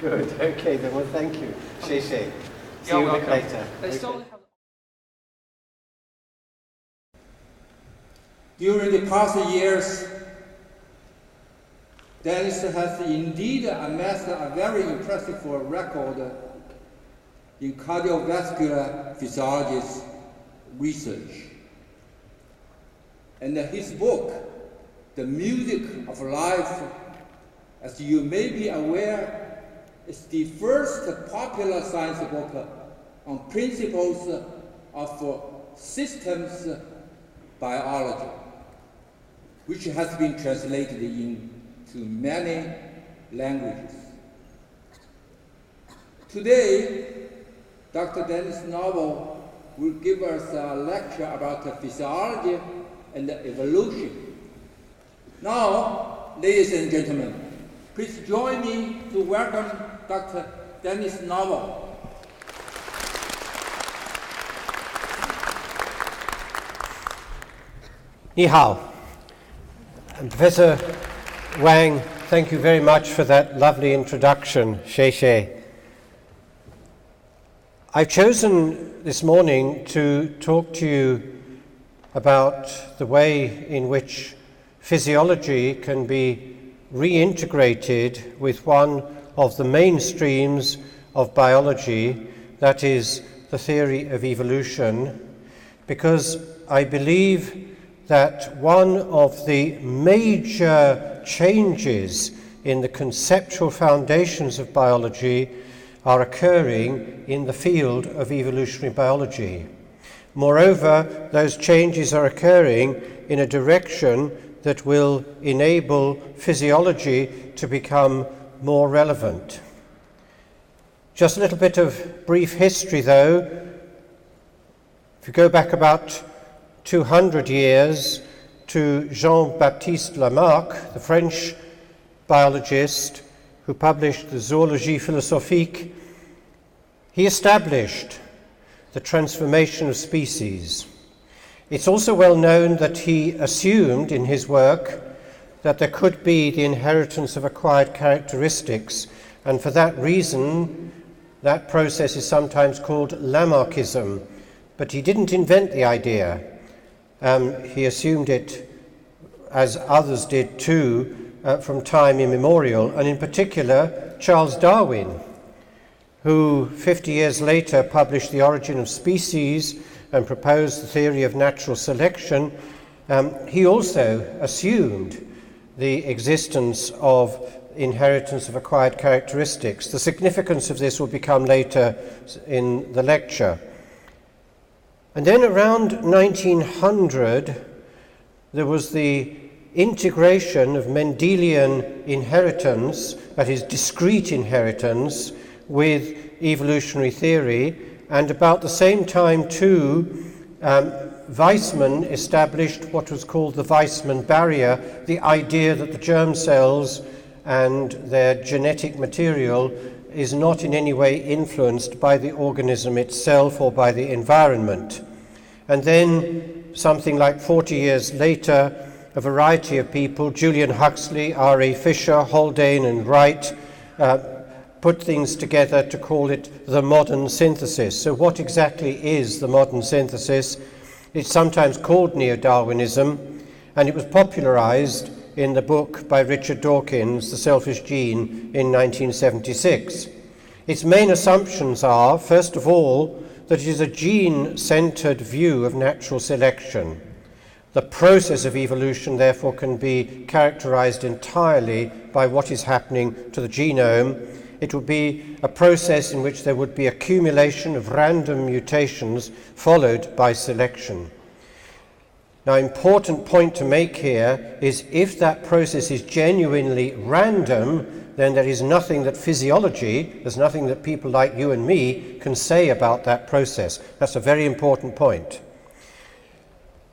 Good. Okay, then. Well, thank you. Xie xie. See you a bit later. Okay. During the past years, Denis has indeed amassed a very impressive record in cardiovascular physiology research. And his book, The Music of Life, as you may be aware, is the first popular science book on principles of systems biology, which has been translated into many languages. Today, Dr. Denis Noble will give us a lecture about physiology and evolution. Now, ladies and gentlemen, please join me to welcome Dr. Denis Noble. 你好. And Professor Wang, thank you very much for that lovely introduction, Xie xie. I've chosen this morning to talk to you about the way in which physiology can be reintegrated with one of the mainstreams of biology, that is the theory of evolution, because I believe that one of the major changes in the conceptual foundations of biology are occurring in the field of evolutionary biology. Moreover, those changes are occurring in a direction that will enable physiology to become more relevant. Just a little bit of brief history, though. If you go back about 200 years to Jean-Baptiste Lamarck, the French biologist who published the Zoologie philosophique, he established the transformation of species. It's also well known that he assumed in his work that there could be the inheritance of acquired characteristics, and for that reason, that process is sometimes called Lamarckism. But he didn't invent the idea. He assumed it, as others did too, from time immemorial, and in particular Charles Darwin, who 50 years later published The Origin of Species and proposed the theory of natural selection. He also assumed the existence of inheritance of acquired characteristics. The significance of this will become later in the lecture. And then around 1900, there was the integration of Mendelian inheritance, that is discrete inheritance, with evolutionary theory. And about the same time too, Weizmann established what was called the Weizmann barrier, the idea that the germ cells and their genetic material is not in any way influenced by the organism itself or by the environment. And then, something like 40 years later, a variety of people, Julian Huxley, R.A. Fisher, Haldane and Wright, put things together to call it the modern synthesis. So what exactly is the modern synthesis? It's sometimes called neo-Darwinism, and it was popularized in the book by Richard Dawkins, The Selfish Gene, in 1976. Its main assumptions are, first of all, that it is a gene-centered view of natural selection. The process of evolution, therefore, can be characterized entirely by what is happening to the genome. It would be a process in which there would be accumulation of random mutations followed by selection. Now, important point to make here is if that process is genuinely random, then there is nothing that physiology, there's nothing that people like you and me can say about that process. That's a very important point.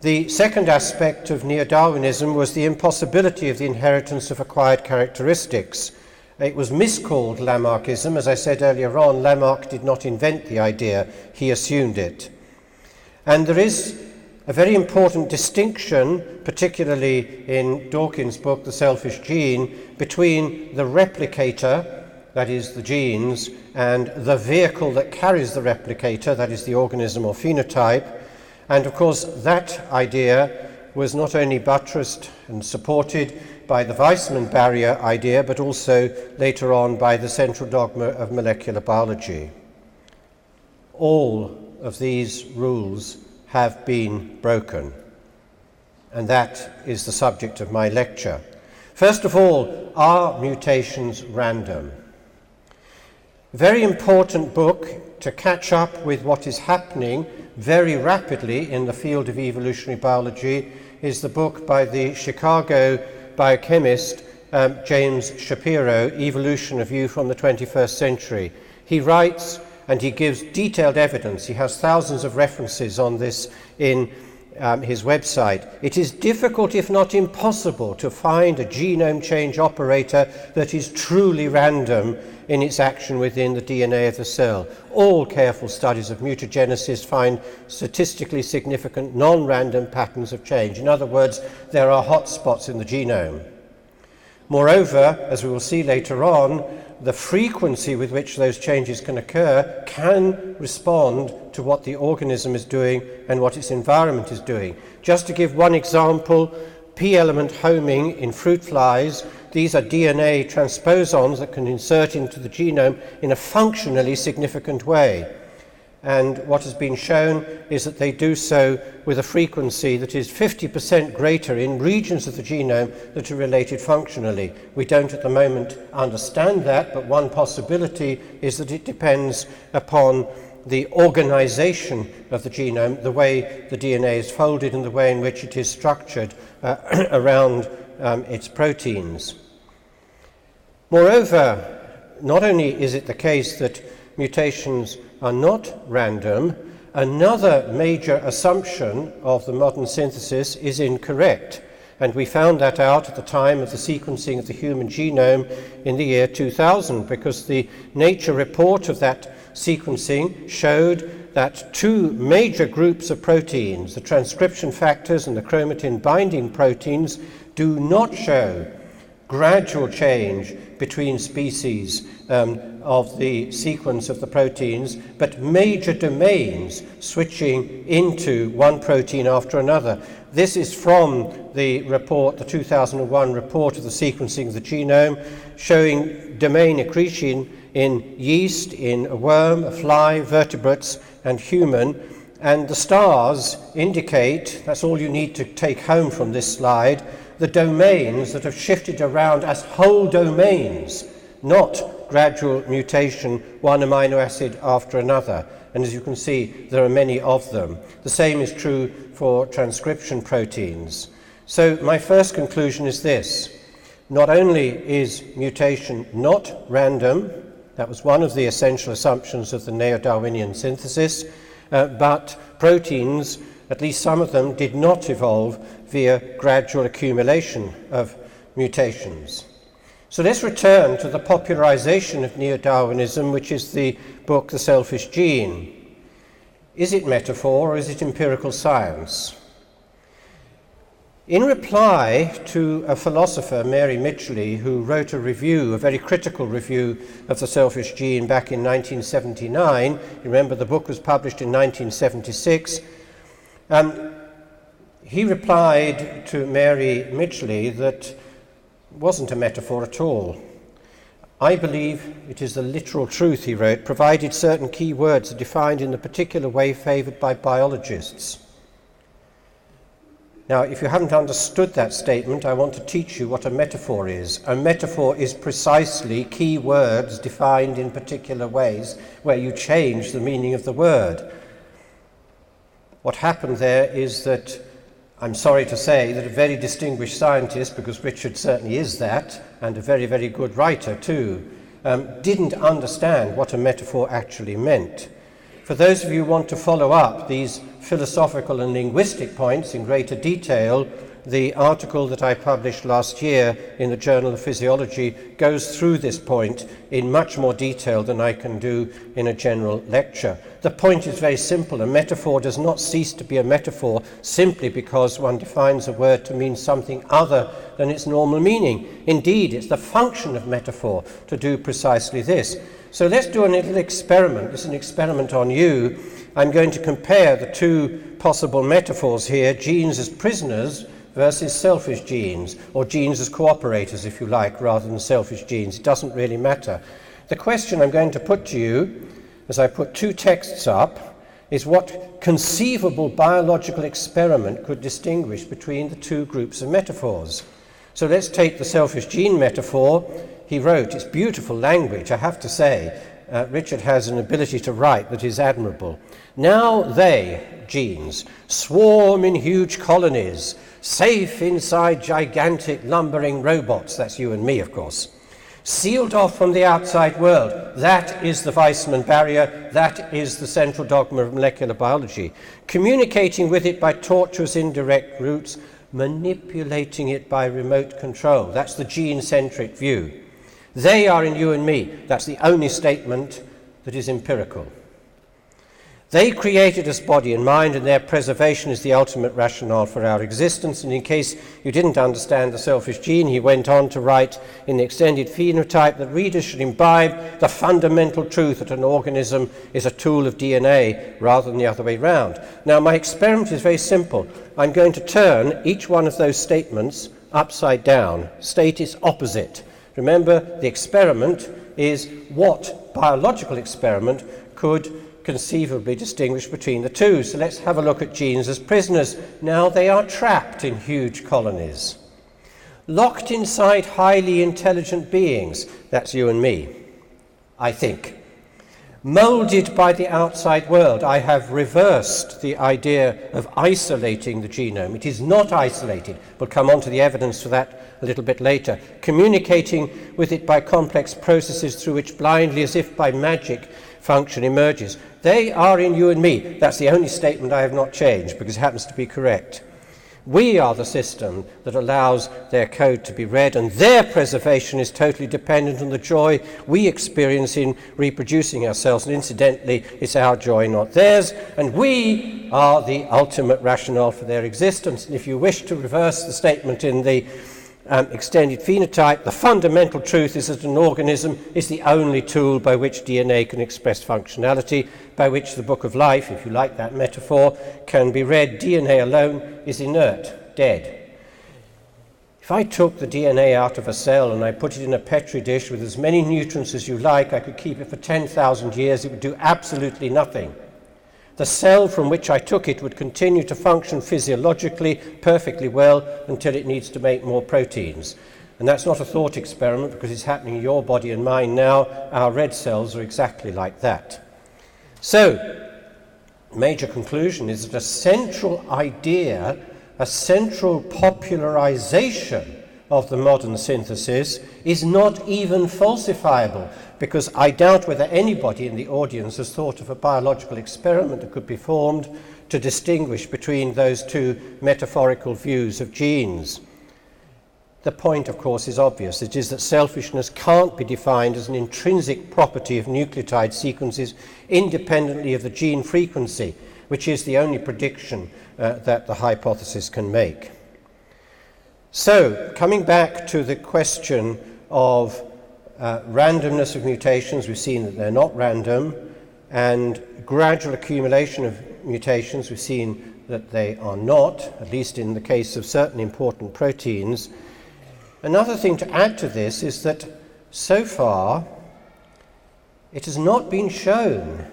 The second aspect of neo-Darwinism was the impossibility of the inheritance of acquired characteristics. It was miscalled Lamarckism. As I said earlier on, Lamarck did not invent the idea, he assumed it. And there is a very important distinction, particularly in Dawkins' book, The Selfish Gene, between the replicator that is the genes, and the vehicle that carries the replicator, that is the organism or phenotype. And of course that idea was not only buttressed and supported by the Weissman barrier idea, but also later on by the central dogma of molecular biology. All of these rules have been broken, and that is the subject of my lecture. First of all, are mutations random? Very important book to catch up with what is happening very rapidly in the field of evolutionary biology is the book by the Chicago biochemist James Shapiro, Evolution: A View from the 21st Century. He writes and he gives detailed evidence. He has thousands of references on this in his website. It is difficult, if not impossible, to find a genome change operator that is truly random in its action within the DNA of the cell. All careful studies of mutagenesis find statistically significant non-random patterns of change. In other words, there are hotspots in the genome. Moreover, as we will see later on, the frequency with which those changes can occur can respond to what the organism is doing and what its environment is doing. Just to give one example, p-element homing in fruit flies, these are DNA transposons that can insert into the genome in a functionally significant way. And what has been shown is that they do so with a frequency that is 50% greater in regions of the genome that are related functionally. We don't at the moment understand that, but one possibility is that it depends upon the organization of the genome, the way the DNA is folded and the way in which it is structured around its proteins. Moreover, not only is it the case that mutations are not random, another major assumption of the modern synthesis is incorrect. And we found that out at the time of the sequencing of the human genome in the year 2000, because the Nature report of that sequencing showed that two major groups of proteins, the transcription factors and the chromatin binding proteins, do not show gradual change between species of the sequence of the proteins, but major domains switching into one protein after another. This is from the report, the 2001 report of the sequencing of the genome, showing domain accretion in yeast, in a worm, a fly, vertebrates, and human. And the stars indicate, that's all you need to take home from this slide, the domains that have shifted around as whole domains, not gradual mutation, one amino acid after another. And as you can see, there are many of them. The same is true for transcription proteins. So my first conclusion is this. Not only is mutation not random, that was one of the essential assumptions of the neo-Darwinian synthesis, but proteins, at least some of them, did not evolve via gradual accumulation of mutations. So let's return to the popularization of neo-Darwinism, which is the book The Selfish Gene. Is it metaphor or is it empirical science? In reply to a philosopher, Mary Mitchley, who wrote a review, a very critical review of The Selfish Gene back in 1979, remember the book was published in 1976, he replied to Mary Mitchley that it wasn't a metaphor at all. I believe it is the literal truth, he wrote, provided certain key words are defined in the particular way favoured by biologists. Now, if you haven't understood that statement, I want to teach you what a metaphor is. A metaphor is precisely key words defined in particular ways where you change the meaning of the word. What happened there is that, I'm sorry to say, that a very distinguished scientist, because Richard certainly is that, and a very, very good writer too, didn't understand what a metaphor actually meant. For those of you who want to follow up these philosophical and linguistic points in greater detail, the article that I published last year in the Journal of Physiology goes through this point in much more detail than I can do in a general lecture. The point is very simple. A metaphor does not cease to be a metaphor simply because one defines a word to mean something other than its normal meaning. Indeed, it's the function of metaphor to do precisely this. So let's do a little experiment. This is an experiment on you. I'm going to compare the two possible metaphors here, genes as prisoners versus selfish genes, or genes as cooperators, if you like, rather than selfish genes. It doesn't really matter. The question I'm going to put to you, as I put two texts up, is what conceivable biological experiment could distinguish between the two groups of metaphors. So let's take the selfish gene metaphor. He wrote, it's beautiful language, I have to say. Richard has an ability to write that is admirable. Now they, genes, swarm in huge colonies, safe inside gigantic lumbering robots, that's you and me, of course, sealed off from the outside world. That is the Weissman barrier, that is the central dogma of molecular biology. Communicating with it by tortuous indirect routes, manipulating it by remote control. That's the gene-centric view. They are in you and me. That's the only statement that is empirical. They created us body and mind, and their preservation is the ultimate rationale for our existence. And in case you didn't understand the selfish gene, he went on to write in the extended phenotype that readers should imbibe the fundamental truth that an organism is a tool of DNA rather than the other way round. Now, my experiment is very simple. I'm going to turn each one of those statements upside down, state its opposite. Remember, the experiment is what biological experiment could conceivably distinguish between the two. So let's have a look at genes as prisoners. Now they are trapped in huge colonies, locked inside highly intelligent beings. That's you and me, I think. Molded by the outside world. I have reversed the idea of isolating the genome. It is not isolated. We'll come on to the evidence for that a little bit later. Communicating with it by complex processes through which blindly, as if by magic, function emerges. They are in you and me. That's the only statement I have not changed because it happens to be correct. We are the system that allows their code to be read, and their preservation is totally dependent on the joy we experience in reproducing ourselves. And incidentally, it's our joy, not theirs. And we are the ultimate rationale for their existence. And if you wish to reverse the statement in the extended phenotype, the fundamental truth is that an organism is the only tool by which DNA can express functionality, by which the book of life, if you like that metaphor, can be read. DNA alone is inert, dead. If I took the DNA out of a cell and I put it in a petri dish with as many nutrients as you like, I could keep it for 10,000 years, it would do absolutely nothing. The cell from which I took it would continue to function physiologically perfectly well until it needs to make more proteins. And that's not a thought experiment because it's happening in your body and mine now. Our red cells are exactly like that. So, major conclusion is that a central idea, a central popularization of the modern synthesis is not even falsifiable, because I doubt whether anybody in the audience has thought of a biological experiment that could be formed to distinguish between those two metaphorical views of genes. The point, of course, is obvious. It is that selfishness can't be defined as an intrinsic property of nucleotide sequences independently of the gene frequency, which is the only prediction that the hypothesis can make. So, coming back to the question of randomness of mutations, we've seen that they're not random, and gradual accumulation of mutations, we've seen that they are not, at least in the case of certain important proteins. Another thing to add to this is that so far it has not been shown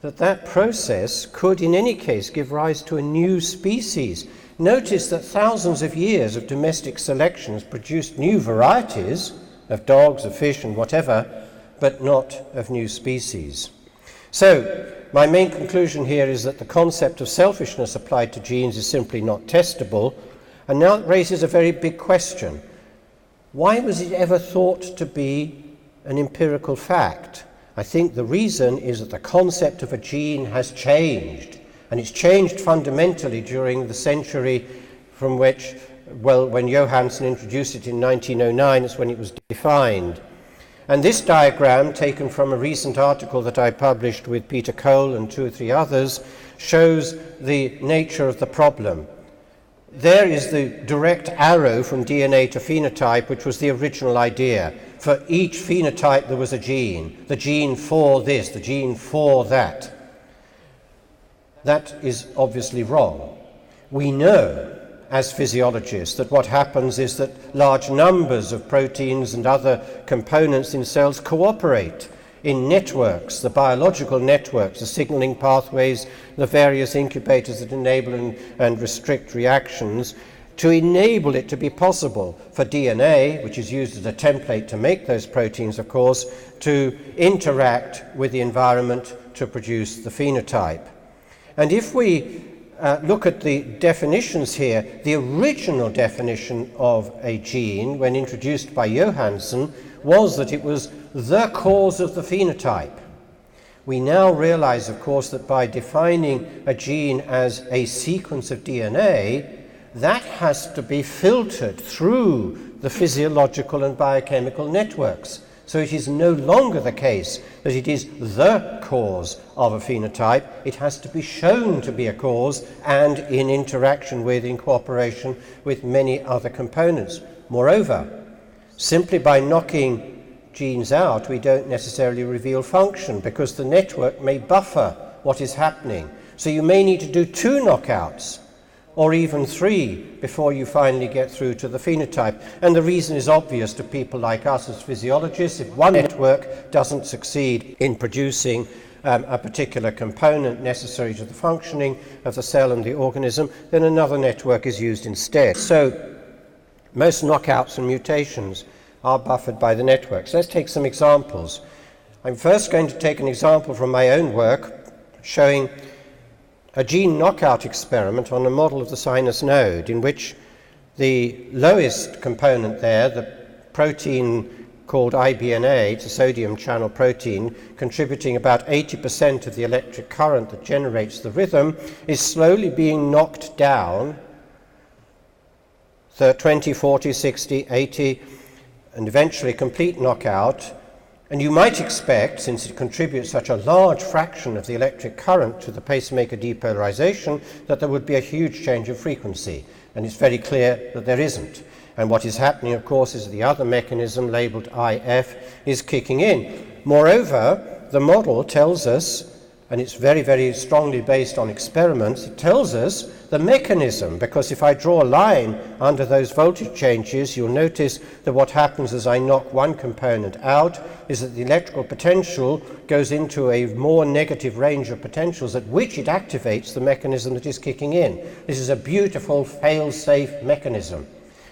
that that process could in any case give rise to a new species. Notice that thousands of years of domestic selection has produced new varieties of dogs, of fish and whatever, but not of new species. So, my main conclusion here is that the concept of selfishness applied to genes is simply not testable, and now it raises a very big question. Why was it ever thought to be an empirical fact? I think the reason is that the concept of a gene has changed, and it's changed fundamentally during the century from which, well, when Johansen introduced it in 1909, is when it was defined. And this diagram, taken from a recent article that I published with Peter Cole and 2 or 3 others, shows the nature of the problem. There is the direct arrow from DNA to phenotype, which was the original idea. For each phenotype there was a gene. The gene for this, the gene for that. That is obviously wrong. We know, as physiologists, that what happens is that large numbers of proteins and other components in cells cooperate in networks, the biological networks, the signaling pathways, the various incubators that enable and restrict reactions, to enable it to be possible for DNA, which is used as a template to make those proteins, of course, to interact with the environment to produce the phenotype. And if we look at the definitions here, the original definition of a gene, when introduced by Johansen, was that it was the cause of the phenotype. We now realize, of course, that by defining a gene as a sequence of DNA, that has to be filtered through the physiological and biochemical networks. So it is no longer the case that it is the cause of a phenotype. It has to be shown to be a cause and in interaction with, in cooperation with many other components. Moreover, simply by knocking genes out, we don't necessarily reveal function, because the network may buffer what is happening. So you may need to do 2 knockouts, or even 3, before you finally get through to the phenotype. And the reason is obvious to people like us as physiologists. If one network doesn't succeed in producing a particular component necessary to the functioning of the cell and the organism, then another network is used instead. So most knockouts and mutations are buffered by the networks. Let's take some examples. I'm first going to take an example from my own work showing a gene knockout experiment on a model of the sinus node, in which the lowest component there, the protein called IBNA, it's a sodium channel protein, contributing about 80% of the electric current that generates the rhythm, is slowly being knocked down, 20, 40, 60, 80, and eventually complete knockout. And you might expect, since it contributes such a large fraction of the electric current to the pacemaker depolarization, that there would be a huge change of frequency. And it's very clear that there isn't. And what is happening, of course, is the other mechanism, labeled IF, is kicking in. Moreover, the model tells us, and it's very, very strongly based on experiments, it tells us the mechanism, because if I draw a line under those voltage changes, you'll notice that what happens as I knock one component out is that the electrical potential goes into a more negative range of potentials at which it activates the mechanism that is kicking in. This is a beautiful fail-safe mechanism.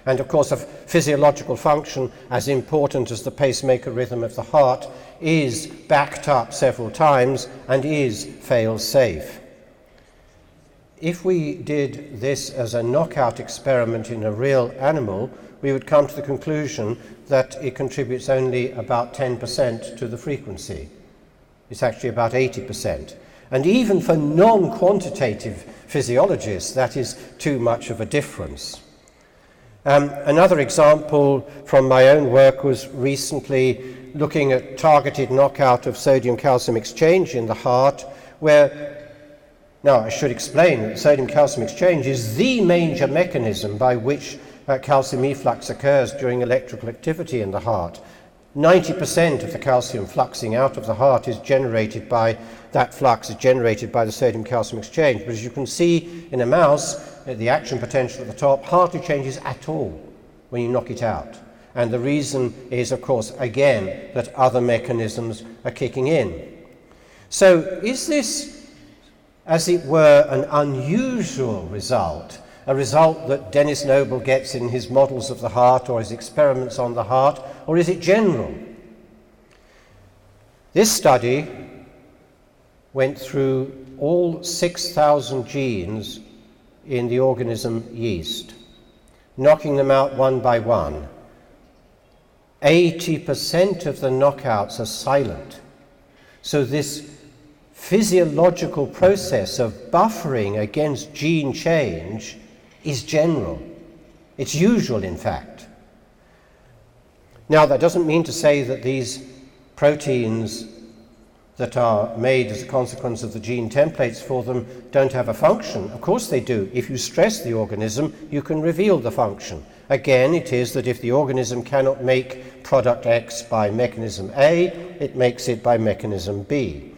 And of course, a physiological function as important as the pacemaker rhythm of the heart is backed up several times and is fail-safe. If we did this as a knockout experiment in a real animal, we would come to the conclusion that it contributes only about 10% to the frequency. It's actually about 80%. And even for non-quantitative physiologists, that is too much of a difference. Another example from my own work was recently looking at targeted knockout of sodium-calcium exchange in the heart, where, now I should explain that sodium-calcium exchange is the major mechanism by which calcium efflux occurs during electrical activity in the heart. 90% of the calcium fluxing out of the heart is generated by, that flux is generated by the sodium-calcium exchange. But as you can see in a mouse, the action potential at the top hardly changes at all when you knock it out. And the reason is, of course, again, that other mechanisms are kicking in. So is this, as it were, an unusual result, a result that Denis Noble gets in his models of the heart or his experiments on the heart, or is it general? This study went through all 6,000 genes in the organism yeast, knocking them out one by one. 80% of the knockouts are silent. So this physiological process of buffering against gene change is general. It's usual, in fact. Now, that doesn't mean to say that these proteins that are made as a consequence of the gene templates for them don't have a function. Of course they do. If you stress the organism, you can reveal the function. Again, it is that if the organism cannot make product X by mechanism A, it makes it by mechanism B.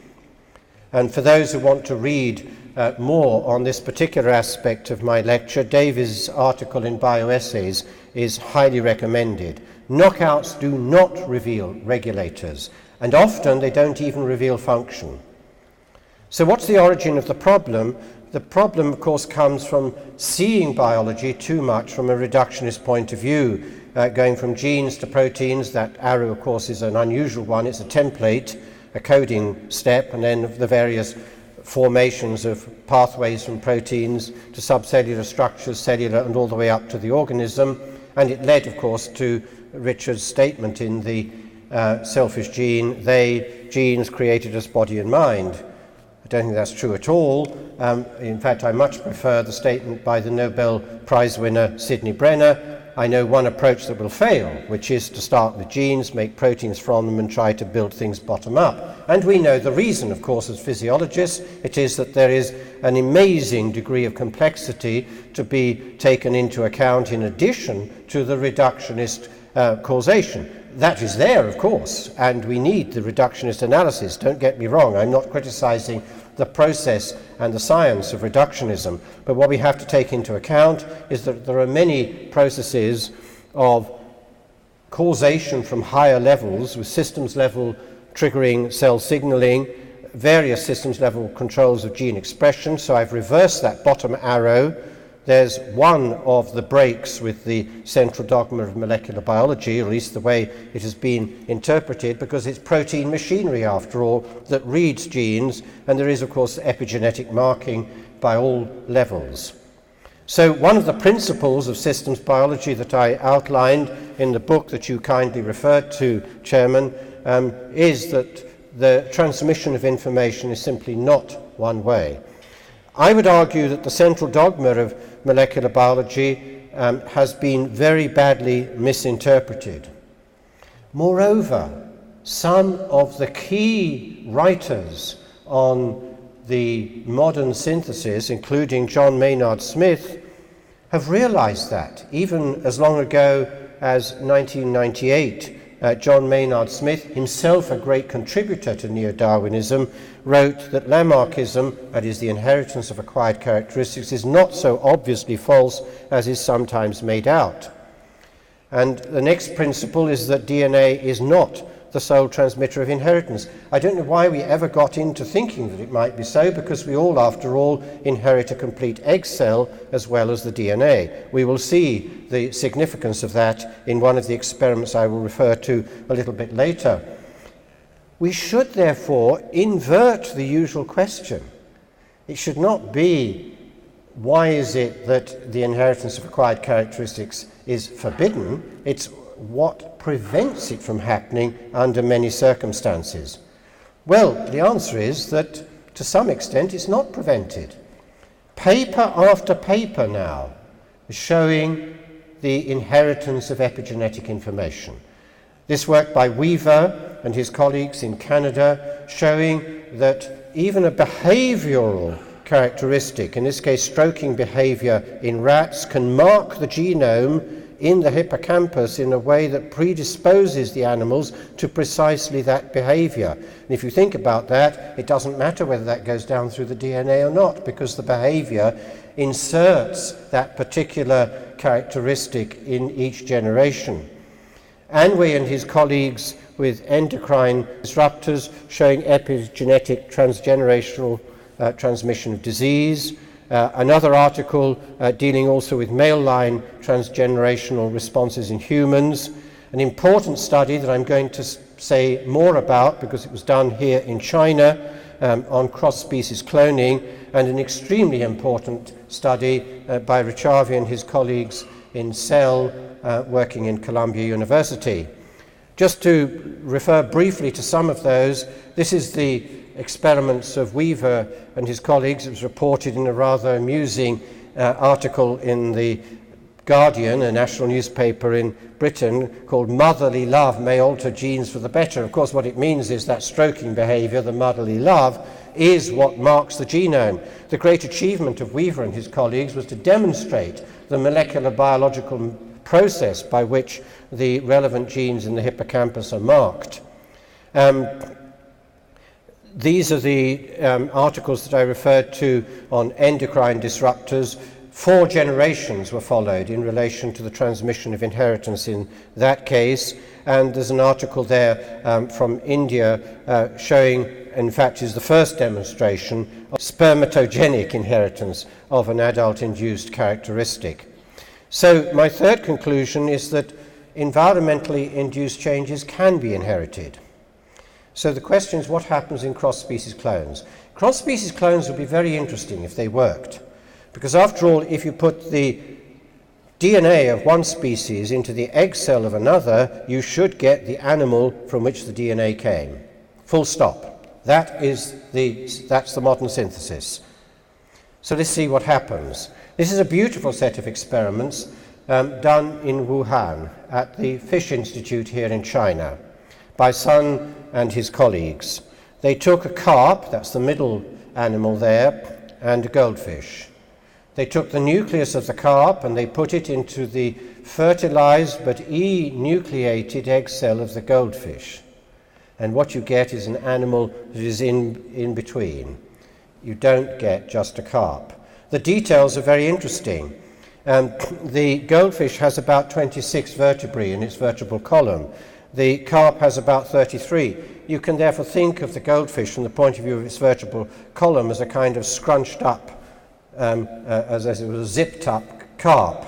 And for those who want to read more on this particular aspect of my lecture, Davies' article in Bioessays is highly recommended. Knockouts do not reveal regulators, and often they don't even reveal function. So what's the origin of the problem? The problem, of course, comes from seeing biology too much from a reductionist point of view, going from genes to proteins. That arrow, of course, is an unusual one. It's a template, a coding step, and then the various formations of pathways from proteins to subcellular structures, cellular, and all the way up to the organism. And it led, of course, to Richard's statement in the selfish gene, genes created us body and mind. I don't think that's true at all. In fact, I much prefer the statement by the Nobel Prize winner Sidney Brenner. I know one approach that will fail, which is to start with genes, make proteins from them, and try to build things bottom up. And we know the reason, of course, as physiologists. It is that there is an amazing degree of complexity to be taken into account in addition to the reductionist causation. That is there, of course, and we need the reductionist analysis. Don't get me wrong, I'm not criticizing the process and the science of reductionism, but what we have to take into account is that there are many processes of causation from higher levels, with systems level triggering cell signaling, various systems level controls of gene expression. So I've reversed that bottom arrow. There's one of the breaks with the central dogma of molecular biology, or at least the way it has been interpreted, because it's protein machinery, after all, that reads genes, and there is, of course, epigenetic marking by all levels. So one of the principles of systems biology that I outlined in the book that you kindly referred to, Chairman, is that the transmission of information is simply not one way. I would argue that the central dogma of molecular biology has been very badly misinterpreted. Moreover, some of the key writers on the modern synthesis, including John Maynard Smith, have realized that. Even as long ago as 1998, John Maynard Smith, himself a great contributor to neo-Darwinism, wrote that Lamarckism, that is the inheritance of acquired characteristics, is not so obviously false as is sometimes made out. And the next principle is that DNA is not the sole transmitter of inheritance. I don't know why we ever got into thinking that it might be so, because we all, after all, inherit a complete egg cell as well as the DNA. We will see the significance of that in one of the experiments I will refer to a little bit later. We should therefore invert the usual question. It should not be, why is it that the inheritance of acquired characteristics is forbidden? It's what prevents it from happening under many circumstances. Well, the answer is that to some extent it's not prevented. Paper after paper now is showing the inheritance of epigenetic information. This work by Weaver and his colleagues in Canada showing that even a behavioral characteristic, in this case stroking behavior in rats, can mark the genome in the hippocampus in a way that predisposes the animals to precisely that behavior. And if you think about that, it doesn't matter whether that goes down through the DNA or not, because the behavior inserts that particular characteristic in each generation. Anway and his colleagues with endocrine disruptors showing epigenetic transgenerational transmission of disease. Another article dealing also with male line transgenerational responses in humans. An important study that I'm going to say more about because it was done here in China on cross-species cloning, and an extremely important study by Richavi and his colleagues in Cell working in Columbia University. Just to refer briefly to some of those, this is the experiments of Weaver and his colleagues. It was reported in a rather amusing article in the Guardian, a national newspaper in Britain, called "Motherly Love May Alter Genes for the Better." Of course, what it means is that stroking behavior, the motherly love, is what marks the genome. The great achievement of Weaver and his colleagues was to demonstrate the molecular biological process by which the relevant genes in the hippocampus are marked. These are the articles that I referred to on endocrine disruptors. 4 generations were followed in relation to the transmission of inheritance in that case, and there's an article there from India showing, in fact, is the first demonstration of spermatogenic inheritance of an adult-induced characteristic. So my third conclusion is that environmentally induced changes can be inherited. So the question is, what happens in cross-species clones? Cross-species clones would be very interesting if they worked, because after all, if you put the DNA of one species into the egg cell of another, you should get the animal from which the DNA came. Full stop. That's the modern synthesis. So let's see what happens. This is a beautiful set of experiments done in Wuhan at the Fish Institute here in China by Sun and his colleagues. They took a carp, that's the middle animal there, and a goldfish. They took the nucleus of the carp and they put it into the fertilized but enucleated egg cell of the goldfish. And what you get is an animal that is in between. You don't get just a carp. The details are very interesting. The goldfish has about 26 vertebrae in its vertebral column. The carp has about 33. You can therefore think of the goldfish from the point of view of its vertebral column as a kind of scrunched up, as it was a zipped up carp.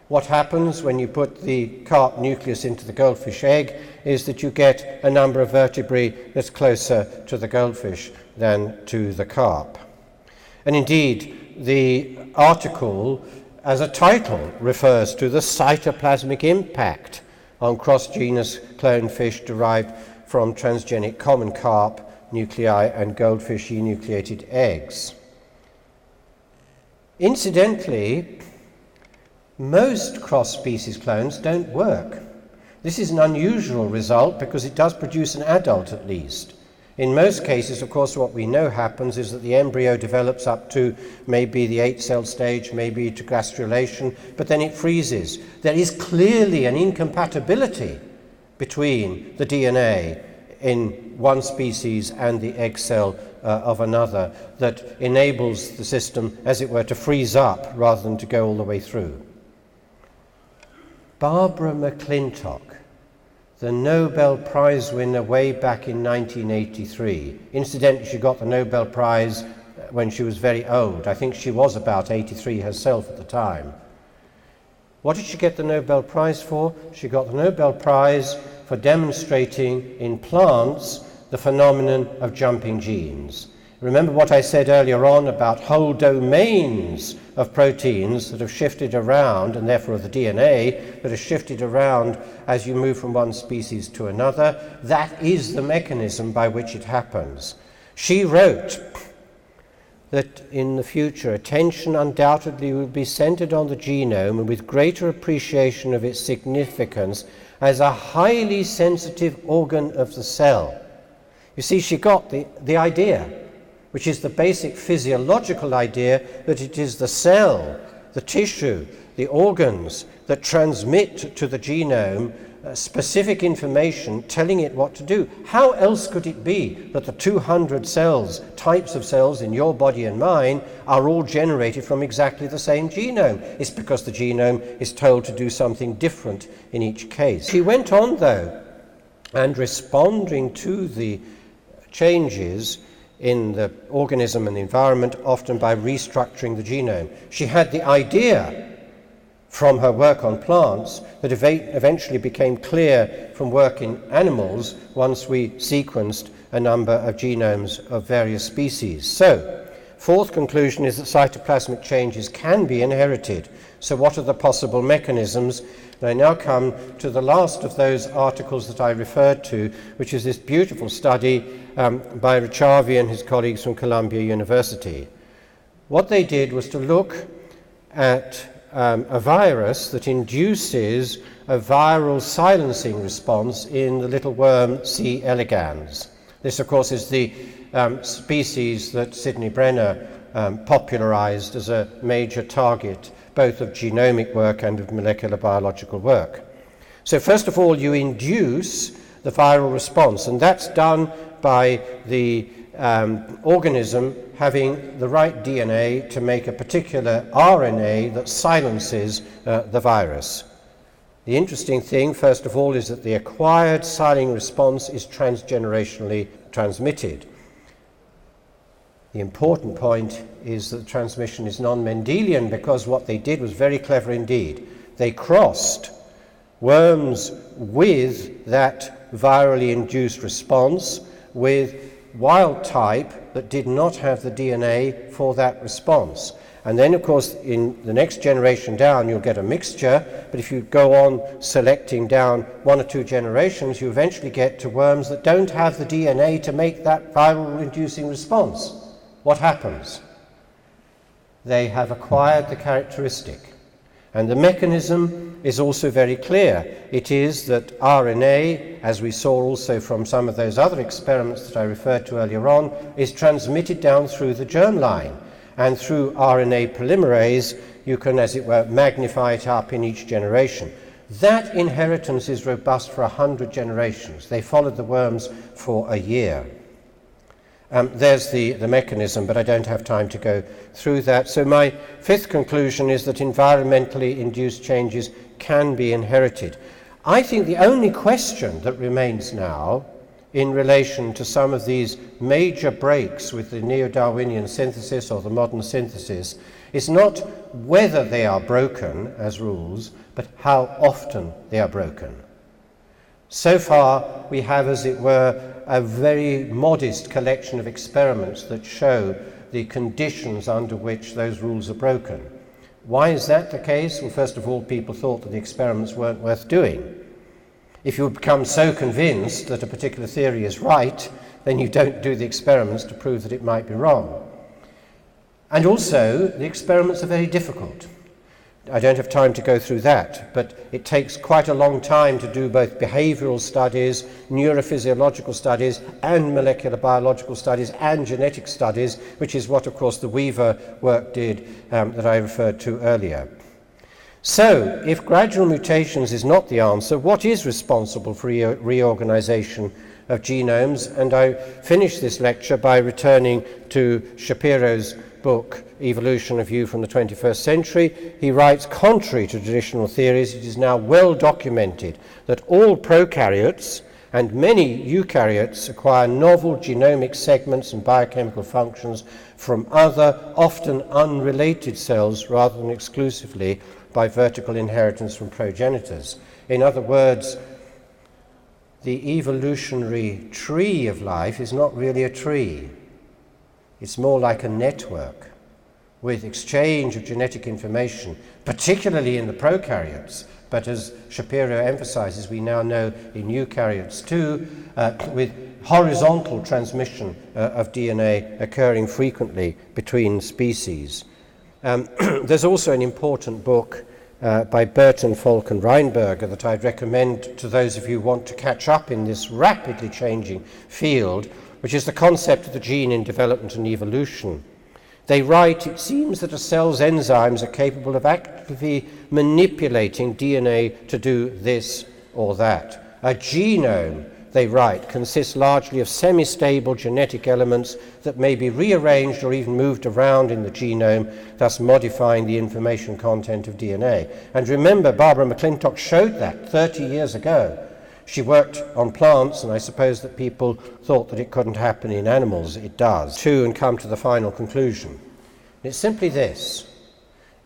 What happens when you put the carp nucleus into the goldfish egg is that you get a number of vertebrae that's closer to the goldfish than to the carp. And indeed, the article as a title refers to the cytoplasmic impact on cross-genus clone fish derived from transgenic common carp nuclei and goldfish enucleated eggs. Incidentally, most cross-species clones don't work. This is an unusual result because it does produce an adult at least. In most cases, of course, what we know happens is that the embryo develops up to maybe the 8-cell stage, maybe to gastrulation, but then it freezes. There is clearly an incompatibility between the DNA in one species and the egg cell of another that enables the system, as it were, to freeze up rather than to go all the way through. Barbara McClintock, the Nobel Prize winner way back in 1983. Incidentally, she got the Nobel Prize when she was very old. I think she was about 83 herself at the time. What did she get the Nobel Prize for? She got the Nobel Prize for demonstrating in plants the phenomenon of jumping genes. Remember what I said earlier on about whole domains of proteins that have shifted around, and therefore the DNA that has shifted around as you move from one species to another. That is the mechanism by which it happens. She wrote that in the future attention undoubtedly will be centered on the genome and with greater appreciation of its significance as a highly sensitive organ of the cell. You see, she got the idea, which is the basic physiological idea that it is the cell, the tissue, the organs that transmit to the genome specific information telling it what to do. How else could it be that the 200 cells, types of cells in your body and mine, are all generated from exactly the same genome? It's because the genome is told to do something different in each case. She went on, though, and responding to the changes in the organism and the environment, often by restructuring the genome. She had the idea from her work on plants that eventually became clear from work in animals once we sequenced a number of genomes of various species. So, fourth conclusion is that cytoplasmic changes can be inherited. So what are the possible mechanisms? And I now come to the last of those articles that I referred to, which is this beautiful study by Richavi and his colleagues from Columbia University. What they did was to look at a virus that induces a viral silencing response in the little worm C. elegans. This, of course, is the species that Sidney Brenner popularized as a major target both of genomic work and of molecular biological work. So first of all, you induce the viral response, and that's done by the organism having the right DNA to make a particular RNA that silences the virus. The interesting thing, first of all, is that the acquired silencing response is transgenerationally transmitted. The important point is that the transmission is non-Mendelian, because what they did was very clever indeed. They crossed worms with that virally induced response with wild type that did not have the DNA for that response. And then, of course, in the next generation down, you'll get a mixture, but if you go on selecting down 1 or 2 generations, you eventually get to worms that don't have the DNA to make that viral inducing response. What happens? They have acquired the characteristic. And the mechanism is also very clear. It is that RNA, as we saw also from some of those other experiments that I referred to earlier on, is transmitted down through the germline. And through RNA polymerase, you can, as it were, magnify it up in each generation. That inheritance is robust for 100 generations. They followed the worms for a year. There's the mechanism, but I don't have time to go through that. So my fifth conclusion is that environmentally induced changes can be inherited. I think the only question that remains now in relation to some of these major breaks with the neo-Darwinian synthesis or the modern synthesis is not whether they are broken as rules, but how often they are broken. So far, we have, as it were, a very modest collection of experiments that show the conditions under which those rules are broken. Why is that the case? Well, first of all, people thought that the experiments weren't worth doing. If you become so convinced that a particular theory is right, then you don't do the experiments to prove that it might be wrong. And also, the experiments are very difficult. I don't have time to go through that, but it takes quite a long time to do both behavioral studies, neurophysiological studies, and molecular biological studies, and genetic studies, which is what, of course, the Weaver work did that I referred to earlier. So, if gradual mutations is not the answer, what is responsible for reorganization of genomes? And I finish this lecture by returning to Shapiro's book, Evolution, A View from the 21st Century. He writes, contrary to traditional theories, it is now well documented that all prokaryotes and many eukaryotes acquire novel genomic segments and biochemical functions from other, often unrelated cells rather than exclusively by vertical inheritance from progenitors. In other words, the evolutionary tree of life is not really a tree. It's more like a network with exchange of genetic information, particularly in the prokaryotes, but as Shapiro emphasizes, we now know in eukaryotes too, with horizontal transmission of DNA occurring frequently between species. There's also an important book by Burton, Falk and Reinberger that I'd recommend to those of you who want to catch up in this rapidly changing field, which is the concept of the gene in development and evolution. They write, it seems that a cell's enzymes are capable of actively manipulating DNA to do this or that. A genome, they write, consists largely of semi-stable genetic elements that may be rearranged or even moved around in the genome, thus modifying the information content of DNA. And remember, Barbara McClintock showed that 30 years ago. She worked on plants, and I suppose that people thought that it couldn't happen in animals. It does. And come to the final conclusion. It's simply this.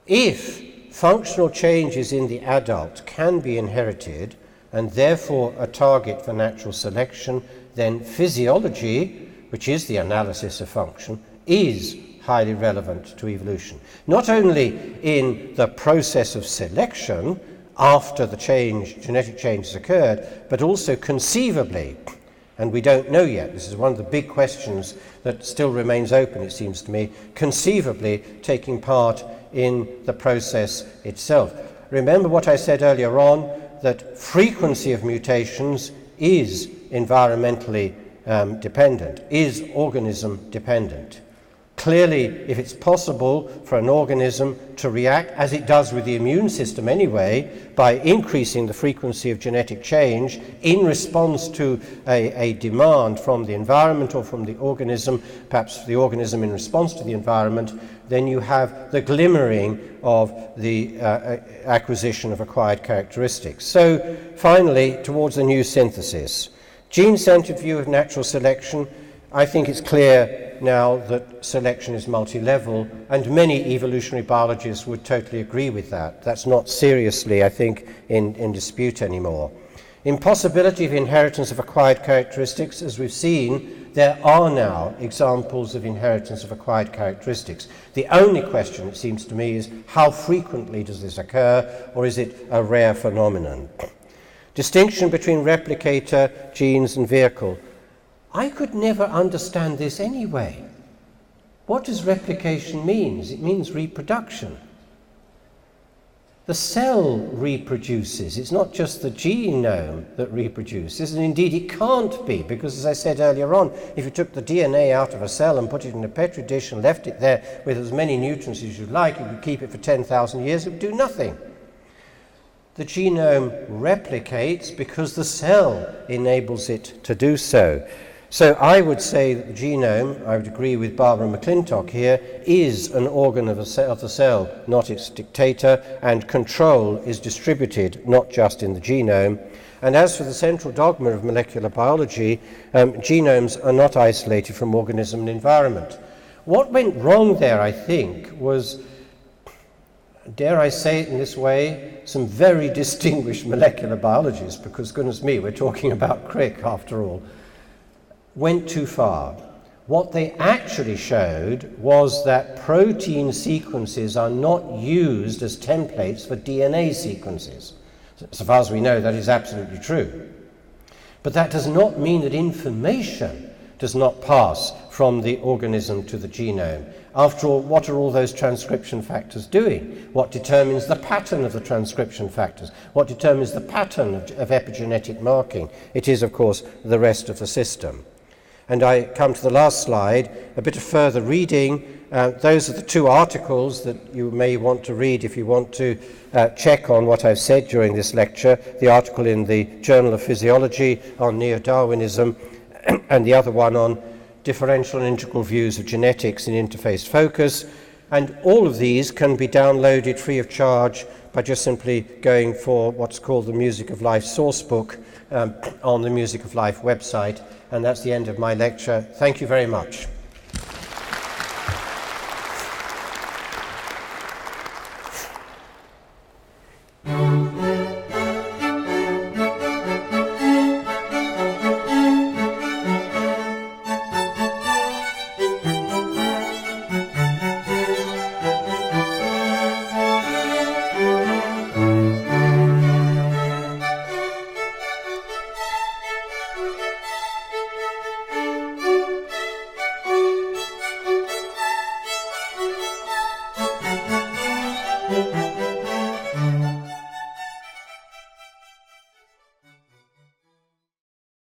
If functional changes in the adult can be inherited, and therefore a target for natural selection, then physiology, which is the analysis of function, is highly relevant to evolution. Not only in the process of selection, after the genetic change has occurred, but also conceivably, and we don't know yet, this is one of the big questions that still remains open, it seems to me, conceivably taking part in the process itself. Remember what I said earlier on, that frequency of mutations is environmentally dependent, is organism dependent. Clearly, if it's possible for an organism to react, as it does with the immune system anyway, by increasing the frequency of genetic change in response to a demand from the environment or from the organism, perhaps the organism in response to the environment, then you have the glimmering of the acquisition of acquired characteristics. So, finally, towards the new synthesis. Gene-centered view of natural selection, I think it's clear now that selection is multi-level, and many evolutionary biologists would totally agree with that. That's not seriously, I think, in dispute anymore. Impossibility of inheritance of acquired characteristics, as we've seen, there are now examples of inheritance of acquired characteristics. The only question, it seems to me, is how frequently does this occur, or is it a rare phenomenon? Distinction between replicator, genes, and vehicle. I could never understand this anyway. What does replication mean? It means reproduction. The cell reproduces. It's not just the genome that reproduces, and indeed it can't be, because as I said earlier on, if you took the DNA out of a cell and put it in a petri dish and left it there with as many nutrients as you'd like, you could keep it for 10,000 years, it would do nothing. The genome replicates because the cell enables it to do so. So I would say that the genome, I would agree with Barbara McClintock here, is an organ of the cell, not its dictator, and control is distributed not just in the genome. And as for the central dogma of molecular biology, genomes are not isolated from organism and environment. What went wrong there, I think, was, dare I say it in this way, some very distinguished molecular biologists, because goodness me, we're talking about Crick after all, went too far. What they actually showed was that protein sequences are not used as templates for DNA sequences. So far as we know, that is absolutely true. But that does not mean that information does not pass from the organism to the genome. After all, what are all those transcription factors doing? What determines the pattern of the transcription factors? What determines the pattern of epigenetic marking? It is, of course, the rest of the system. And I come to the last slide, a bit of further reading. Those are the two articles that you may want to read if you want to check on what I've said during this lecture. The article in the Journal of Physiology on neo-Darwinism, and the other one on differential and integral views of genetics in interface focus. And all of these can be downloaded free of charge by just simply going for what's called the Music of Life sourcebook on the Music of Life website. And that's the end of my lecture. Thank you very much.